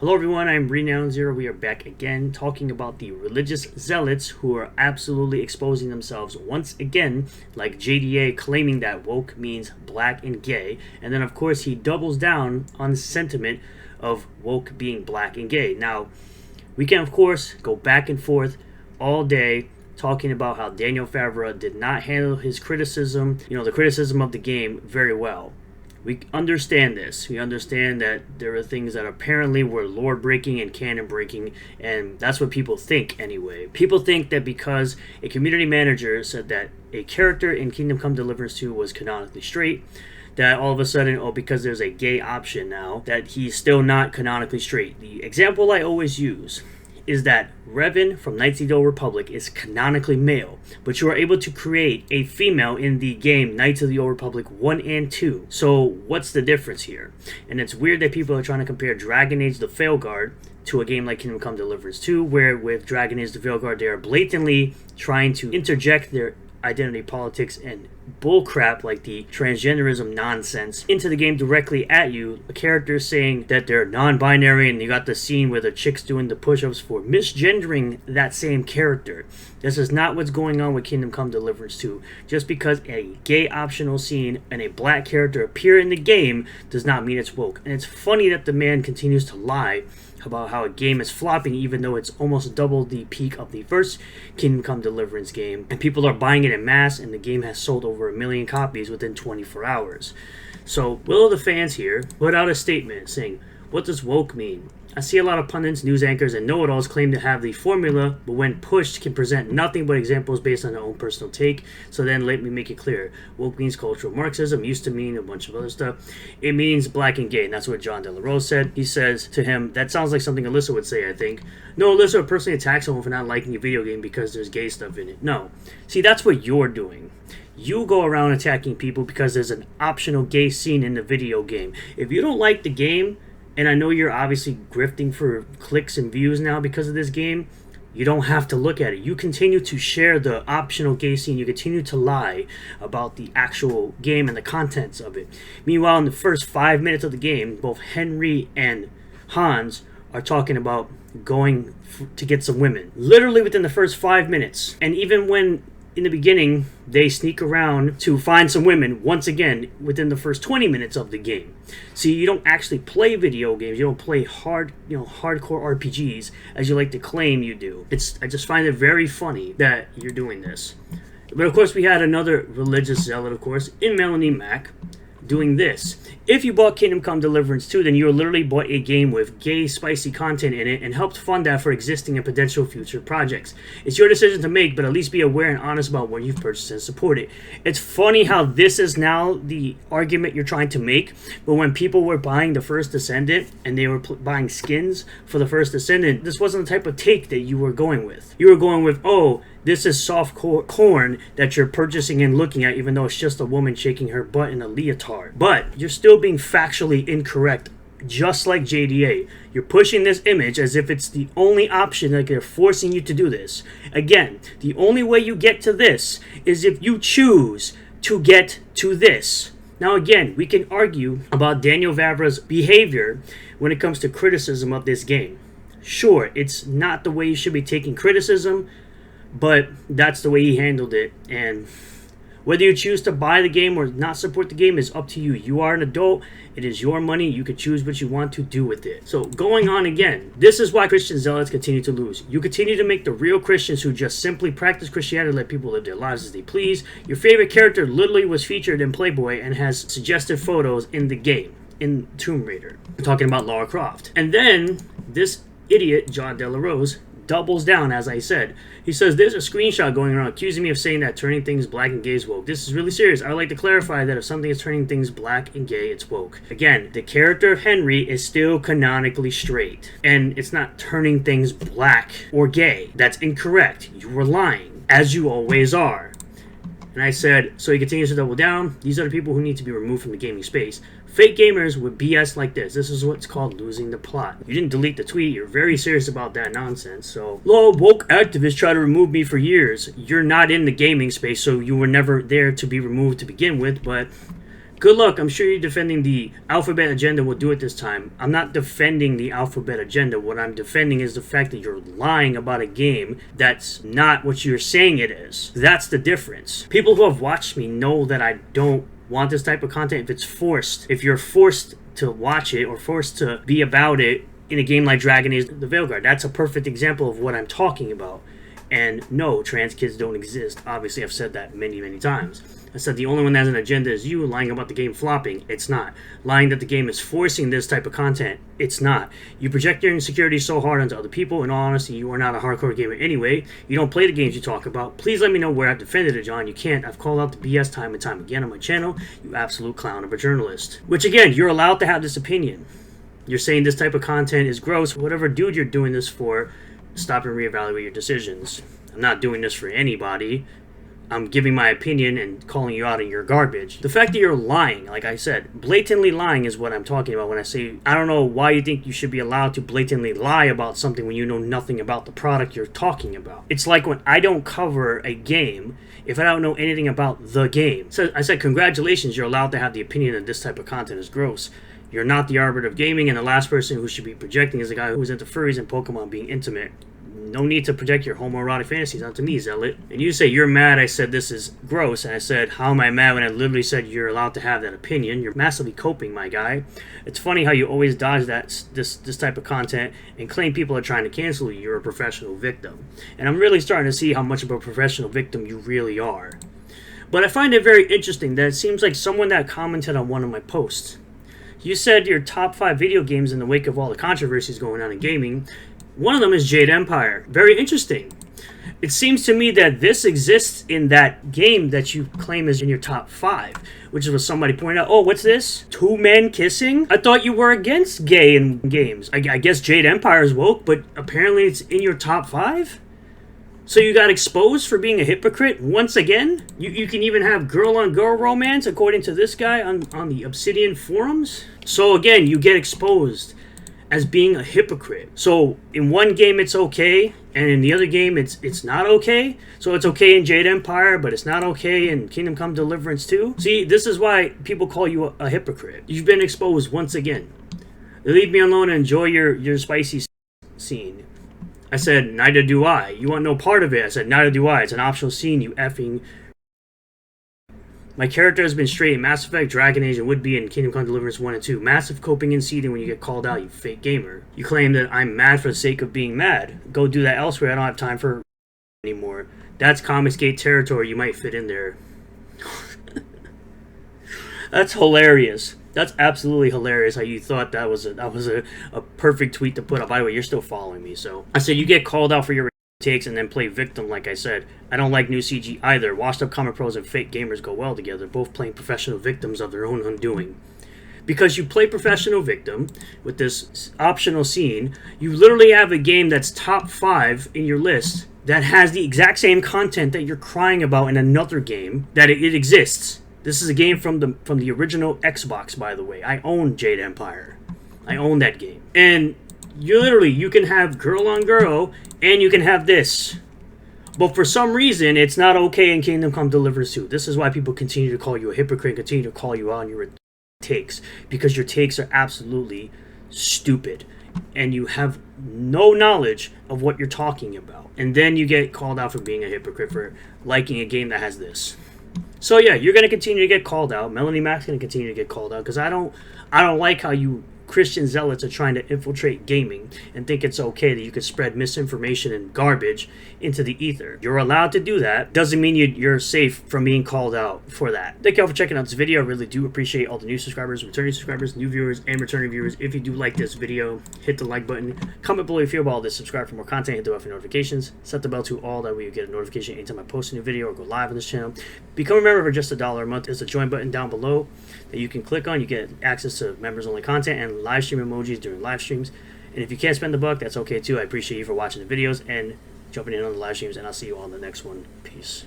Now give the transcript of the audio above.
Hello everyone, I'm Renown Zero. We are back again talking about the religious zealots who are absolutely exposing themselves once again, like JDA claiming that woke means black and gay, and then of course he doubles down on the sentiment of woke being black and gay. Now, we can of course go back and forth all day talking about how Daniel Favreau did not handle his criticism, the criticism of the game very well. We understand this. We understand that there are things that apparently were lore breaking and canon breaking, and that's what people think anyway. People think that because a community manager said that a character in Kingdom Come Deliverance 2 was canonically straight, that all of a sudden, because there's a gay option now, that he's still not canonically straight. The example I always use is that Revan from Knights of the Old Republic is canonically male, but you are able to create a female in the game Knights of the Old Republic 1 and 2. So what's the difference here? And it's weird that people are trying to compare Dragon Age the Veilguard to a game like Kingdom Come Deliverance 2, where with Dragon Age the Veilguard they are blatantly trying to interject their identity politics and bullcrap like the transgenderism nonsense into the game directly at you. A character saying that they're non-binary, and you got the scene where the chick's doing the push-ups for misgendering that same character. This is not what's going on with Kingdom Come Deliverance 2. Just because a gay optional scene and a black character appear in the game does not mean it's woke. And it's funny that the man continues to lie about how a game is flopping even though it's almost double the peak of the first Kingdom Come Deliverance game, and people are buying it en masse, and the game has sold over 1 million copies within 24 hours. So will of the fans here put out a statement saying, what does woke mean? I see a lot of pundits, news anchors, and know-it-alls claim to have the formula, but when pushed can present nothing but examples based on their own personal take. So then let me make it clear. Woke means cultural Marxism, used to mean a bunch of other stuff. It means black and gay, and that's what Jon Del Arroz said. He says to him, that sounds like something Alyssa would say, I think. No, Alyssa would personally attack someone for not liking a video game because there's gay stuff in it. No. See, that's what you're doing. You go around attacking people because there's an optional gay scene in the video game. If you don't like the game, and I know you're obviously grifting for clicks and views now because of this game, you don't have to look at it. You continue to share the optional gay scene. You continue to lie about the actual game and the contents of it. Meanwhile, in the first 5 minutes of the game, both Henry and Hans are talking about going to get some women. Literally within the first 5 minutes. And even when in the beginning they sneak around to find some women, once again within the first 20 minutes of the game. See, you don't actually play video games. You don't play hardcore RPGs as you like to claim you do. I just find it very funny that you're doing this. But of course we had another religious zealot, of course, in Melanie Mac, doing this. If you bought Kingdom Come Deliverance 2, then you literally bought a game with gay, spicy content in it and helped fund that for existing and potential future projects. It's your decision to make, but at least be aware and honest about what you've purchased and supported. It's funny how this is now the argument you're trying to make, but when people were buying the First Descendant and they were buying skins for the First Descendant, this wasn't the type of take that you were going with. You were going with, oh, this is soft corn that you're purchasing and looking at, even though it's just a woman shaking her butt in a leotard. But you're still being factually incorrect, just like JDA. You're pushing this image as if it's the only option, like they're forcing you to do this. Again, the only way you get to this is if you choose to get to this. Now again, we can argue about Daniel Favreau's behavior when it comes to criticism of this game. Sure, it's not the way you should be taking criticism, but that's the way he handled it, and whether you choose to buy the game or not support the game is up to you. You are an adult. It is your money. You can choose what you want to do with it. So going on again, this is why Christian zealots continue to lose. You continue to make the real Christians who just simply practice Christianity let people live their lives as they please. Your favorite character literally was featured in Playboy and has suggested photos in the game, in Tomb Raider. I'm talking about Lara Croft. And then this idiot, Jon Del Arroz, doubles down, as I said. He says, there's a screenshot going around accusing me of saying that turning things black and gay is woke. This is really serious. I would like to clarify that if something is turning things black and gay, it's woke. Again, the character of Henry is still canonically straight, and it's not turning things black or gay. That's incorrect. You were lying, as you always are. And I said, so he continues to double down. These are the people who need to be removed from the gaming space. Fake gamers with BS like this. This is what's called losing the plot. You didn't delete the tweet. You're very serious about that nonsense. So, lol, woke activists try to remove me for years. You're not in the gaming space, so you were never there to be removed to begin with, but Good luck. I'm sure you're defending the alphabet agenda will do it this time. I'm not defending the alphabet agenda. What I'm defending is the fact that you're lying about a game that's not what you're saying it is. That's the difference. People who have watched me know that I don't want this type of content if it's forced. If you're forced to watch it or forced to be about it in a game like Dragon Age the Veilguard, that's a perfect example of what I'm talking about. And no, trans kids don't exist. Obviously, I've said that many, many times. I said the only one that has an agenda is you lying about the game flopping. It's not. Lying that the game is forcing this type of content. It's not. You project your insecurities so hard onto other people. In all honesty, you are not a hardcore gamer anyway. You don't play the games you talk about. Please let me know where I've defended it, John. You can't. I've called out the BS time and time again on my channel. You absolute clown of a journalist. Which again, you're allowed to have this opinion. You're saying this type of content is gross. Whatever dude you're doing this for, stop and reevaluate your decisions. I'm not doing this for anybody. I'm giving my opinion and calling you out on your garbage. The fact that you're lying, like I said, blatantly lying is what I'm talking about when I say, I don't know why you think you should be allowed to blatantly lie about something when you know nothing about the product you're talking about. It's like when I don't cover a game if I don't know anything about the game. So I said, congratulations, you're allowed to have the opinion that this type of content is gross. You're not the arbiter of gaming, and the last person who should be projecting is the guy who's into furries and Pokemon being intimate. No need to project your homoerotic fantasies onto me, Zealot. And you say you're mad I said this is gross, and I said, how am I mad when I literally said you're allowed to have that opinion? You're massively coping, my guy. It's funny how you always dodge this type of content and claim people are trying to cancel you. You're a professional victim. And I'm really starting to see how much of a professional victim you really are. But I find it very interesting that it seems like someone that commented on one of my posts. You said your top 5 video games in the wake of all the controversies going on in gaming. One of them is Jade Empire. Very interesting. It seems to me that this exists in that game that you claim is in your top 5, which is what somebody pointed out. Oh, what's this? 2 men kissing? I thought you were against gay in games. I guess Jade Empire is woke, but apparently it's in your top 5? So you got exposed for being a hypocrite once again? You can even have girl-on-girl romance, according to this guy on the Obsidian forums? So again, you get exposed as being a hypocrite. So in one game it's okay, and in the other game it's not okay. So it's okay in Jade Empire, but it's not okay in Kingdom Come Deliverance 2. See, this is why people call you a hypocrite. You've been exposed once again. Leave me alone and enjoy your spicy scene. I said, neither do I. You want no part of it. I said, neither do I. It's an optional scene, you effing... My character has been straight in Mass Effect, Dragon Age, and would be in Kingdom Come Deliverance 1 and 2. Massive coping and seething when you get called out, you fake gamer. You claim that I'm mad for the sake of being mad. Go do that elsewhere. I don't have time for anymore. That's Comicsgate territory. You might fit in there. That's hilarious. That's absolutely hilarious how you thought that was a perfect tweet to put up. By the way, you're still following me, so. I said you get called out for your takes and then play victim, like I said. I don't like new CG either. Washed up comic pros and fake gamers go well together, both playing professional victims of their own undoing. Because you play professional victim with this optional scene, you literally have a game that's top 5 in your list that has the exact same content that you're crying about in another game, that it exists. This is a game from the original Xbox, by the way. I own Jade Empire. I own that game. And you can have girl on girl, and you can have this. But for some reason, it's not okay in Kingdom Come Deliverance 2. This is why people continue to call you a hypocrite, continue to call you out on your takes. Because your takes are absolutely stupid. And you have no knowledge of what you're talking about. And then you get called out for being a hypocrite for liking a game that has this. So yeah, you're going to continue to get called out. Melanie Mac's going to continue to get called out. Because I don't like how you Christian zealots are trying to infiltrate gaming and think it's okay that you can spread misinformation and garbage into the ether. You're allowed to do that. Doesn't mean you're safe from being called out for that. Thank you all for checking out this video. I really do appreciate all the new subscribers, returning subscribers, new viewers, and returning viewers. If you do like this video, hit the like button. Comment below if you feel about all this. Subscribe for more content. Hit the bell for notifications. Set the bell to all. That way you get a notification anytime I post a new video or go live on this channel. Become a member for just $1 a month. There's a join button down below that you can click on. You get access to members only content and live stream emojis during live streams. And if you can't spend the buck, that's okay too. I appreciate you for watching the videos and jumping in on the live streams, and I'll see you all in the next one. Peace.